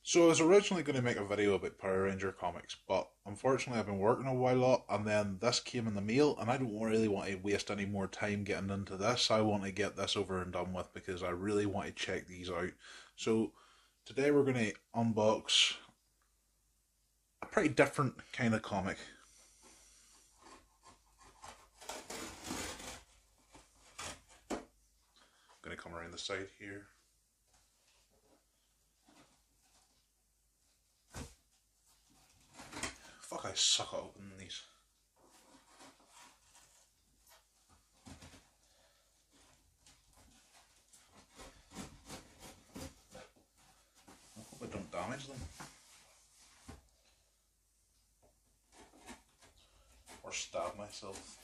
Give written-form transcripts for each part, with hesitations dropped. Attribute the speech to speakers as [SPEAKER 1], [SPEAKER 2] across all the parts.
[SPEAKER 1] So I was originally going to make a video about Power Ranger comics, but unfortunately I've been working a while, and then this came in the mail, and I don't really want to waste any more time getting into this. I want to get this over and done with because I really want to check these out. So today we're going to unbox a pretty different kind of comic. I'm going to come around the side here. Fuck, I suck at opening these. I hope I don't damage them. Or stab myself.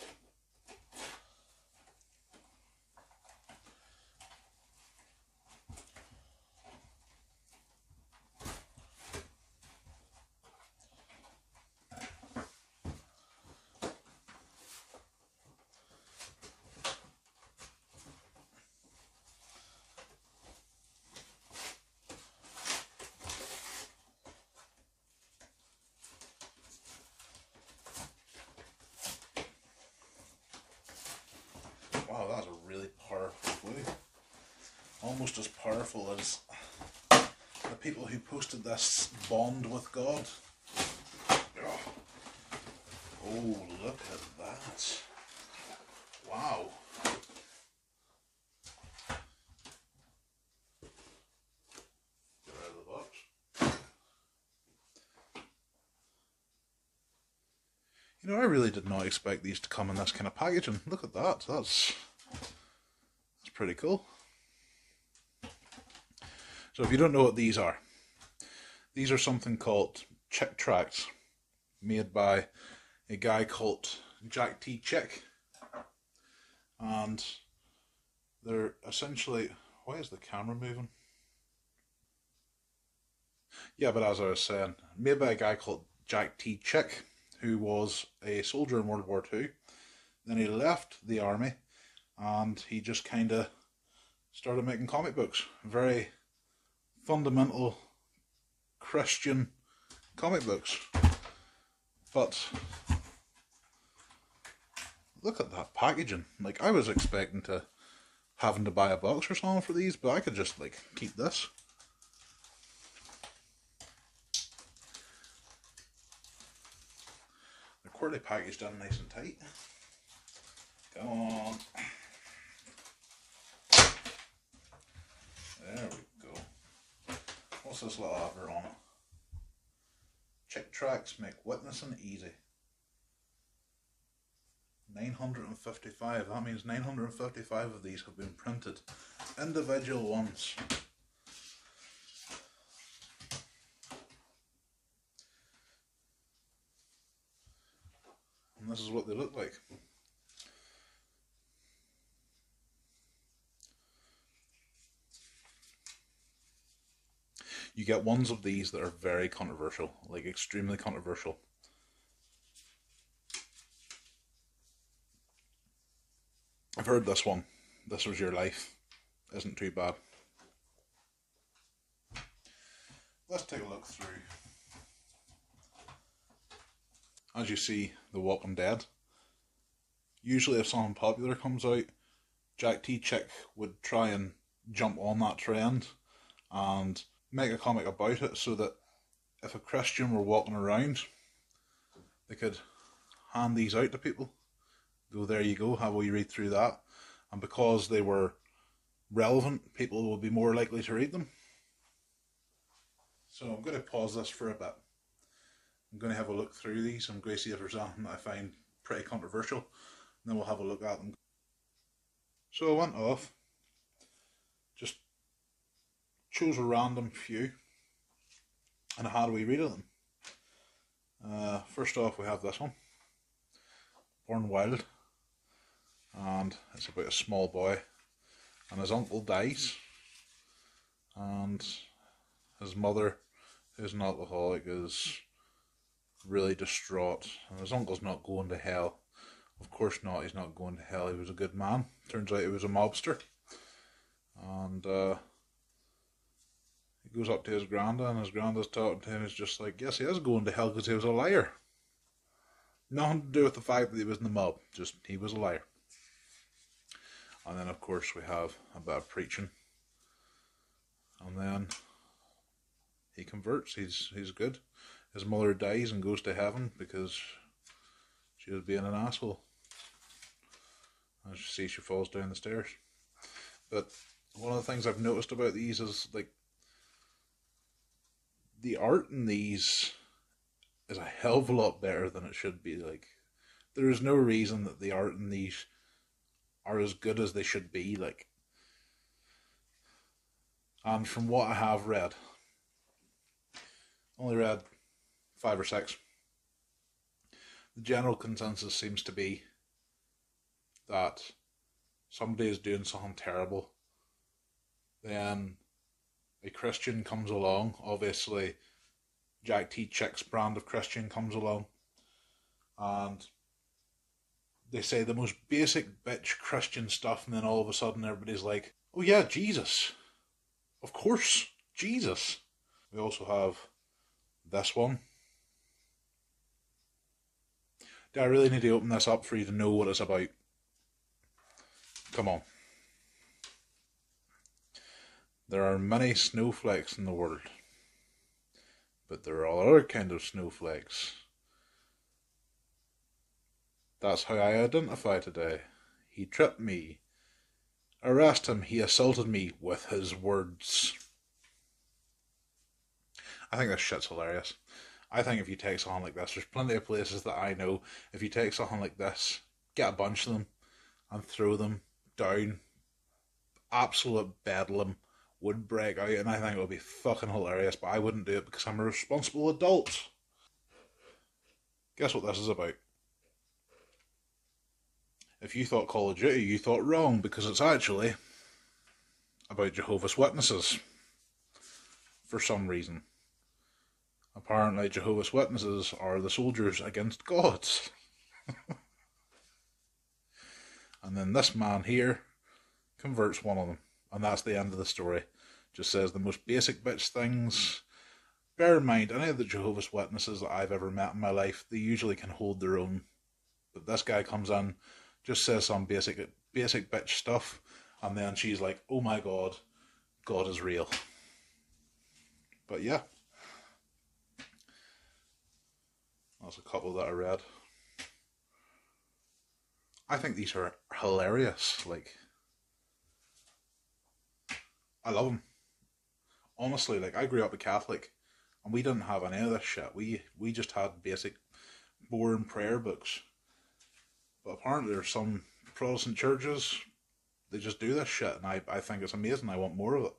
[SPEAKER 1] Wow, that's a really powerful glue. Almost as powerful as the people who posted this Bond with God. Oh, look at that. Wow. Get out of the box. You know, I really did not expect these to come in this kind of packaging. Look at that. That's pretty cool. So if you don't know what these are something called Chick tracts, made by a guy called Jack T. Chick, and they're essentially, why is the camera moving? Yeah, but as I was saying, made by a guy called Jack T. Chick, who was a soldier in World War II. Then he left the army and he just kind of started making comic books. Very fundamental Christian comic books. But look at that packaging. Like, I was expecting to having to buy a box or something for these, but I could just like keep this. They're queerly packaged in nice and tight. Come on. There we go. What's this little advert on it? Chick tracts make witnessing easy. 955. That means 955 of these have been printed. Individual ones. And this is what they look like. You get ones of these that are very controversial, like extremely controversial. I've heard this one, This Was Your Life, isn't too bad. Let's take a look through. As you see, The Walking Dead. Usually if something popular comes out, Jack T. Chick would try and jump on that trend and make a comic about it, so that if a Christian were walking around, they could hand these out to people. Go, there you go, have a wee read through that. And because they were relevant, people will be more likely to read them. So I'm going to pause this for a bit. I'm going to have a look through these. I'm going to see if there's anything that I find pretty controversial, and then we'll have a look at them. So I went off, just chose a random few, and how do we read them? First off, we have this one, Born Wild, and it's about a small boy, and his uncle dies, and his mother, who's an alcoholic, is really distraught, and his uncle's not going to hell. Of course not, he's not going to hell. He was a good man. Turns out he was a mobster, and He goes up to his granda, and his granda's talking to him. He's just like, yes, he is going to hell because he was a liar. Nothing to do with the fact that he was in the mob, just he was a liar. And then, of course, we have a bit of preaching. And then he converts. He's good. His mother dies and goes to heaven because she was being an asshole. As you see, she falls down the stairs. But one of the things I've noticed about these is, like, the art in these is a hell of a lot better than it should be. Like, there is no reason that the art in these are as good as they should be. Like, and from what I have read, only read 5 or 6, the general consensus seems to be that somebody is doing something terrible, then a Christian comes along. Obviously, Jack T. Chick's brand of Christian comes along, and they say the most basic bitch Christian stuff, and then all of a sudden everybody's like, oh yeah, Jesus. Of course, Jesus. We also have this one. Do I really need to open this up for you to know what it's about? Come on. There are many snowflakes in the world, but there are other kind of snowflakes. That's how I identify today. He tripped me. Arrest him, he assaulted me with his words. I think this shit's hilarious. I think if you take something like this, there's plenty of places that I know, if you take something like this, get a bunch of them and throw them down, absolute bedlam would break out, and I think it would be fucking hilarious, but I wouldn't do it because I'm a responsible adult. Guess what this is about? If you thought Call of Duty, you thought wrong, because it's actually about Jehovah's Witnesses. For some reason. Apparently Jehovah's Witnesses are the soldiers against God. And then this man here converts one of them. And that's the end of the story. Just says the most basic bitch things. Bear in mind, any of the Jehovah's Witnesses that I've ever met in my life, they usually can hold their own. But this guy comes in, just says some basic bitch stuff, and then she's like, oh my God, God is real. But yeah. That's a couple that I read. I think these are hilarious. Like, I love them. Honestly, like, I grew up a Catholic, and we didn't have any of this shit. We just had basic, boring prayer books. But apparently there's some Protestant churches, they just do this shit, and I think it's amazing. I want more of it.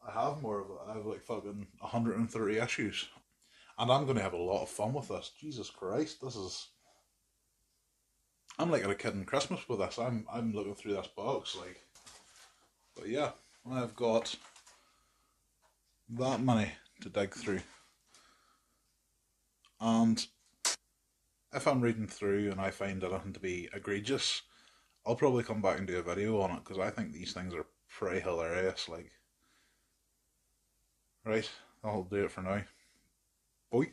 [SPEAKER 1] I have more of it. I have like fucking 130 issues. And I'm going to have a lot of fun with this. Jesus Christ, this is... I'm like a kid in Christmas with this. I'm looking through this box, like... But yeah, I've got that many to dig through. And if I'm reading through and I find anything to be egregious, I'll probably come back and do a video on it, because I think these things are pretty hilarious, like... Right, that'll do it for now. Bye.